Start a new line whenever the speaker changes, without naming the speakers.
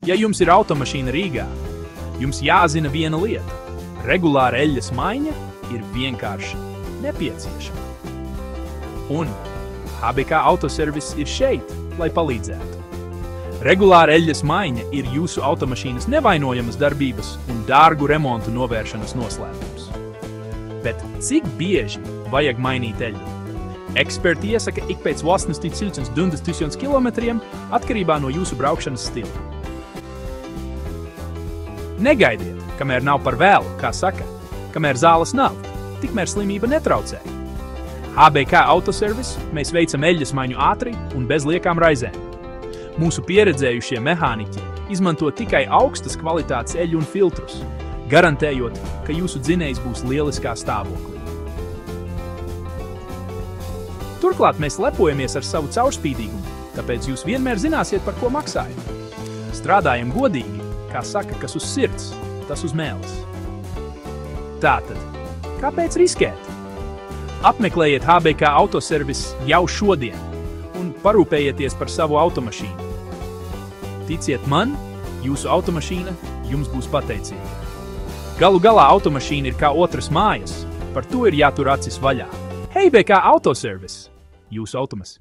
Ja jums ir automašīna Rīgā, jums jāzina viena lieta – regulāra eļļas maiņa ir vienkārši nepieciešama. Un HBK Autoservis ir šeit, lai palīdzētu. Regulāra eļļas maiņa ir jūsu automašīnas nevainojamas darbības un dārgu remontu novēršanas noslēpums. Bet cik bieži vajag mainīt eļļu? Eksperti iesaka ik pēc 80–100 km atkarībā no jūsu braukšanas stila. Negaidiet, kamēr nav par vēlu, kā saka, kamēr zāles nav, tikmēr slimība netraucē. HBK Autoservis mēs veicam eļļas maiņu ātri un bez liekām raizēm. Mūsu pieredzējušie mehāniķi izmanto tikai augstas kvalitātes eļļu un filtrus, garantējot, ka jūsu dzinējs būs lieliskā stāvoklī. Turklāt mēs lepojamies ar savu caurspīdīgumu, tāpēc jūs vienmēr zināsiet, par ko maksājat. Strādājam godīgi, kā saka, kas uz sirds, tas uz mēles. Tātad, kāpēc riskēt? Apmeklējiet HBK Autoservis jau šodien un parūpējieties par savu automašīnu. Ticiet man, jūsu automašīna jums būs pateicīga. Galu galā automašīna ir kā otras mājas, par to ir jātur acis vaļā. HBK Autoservis, jūsu automas.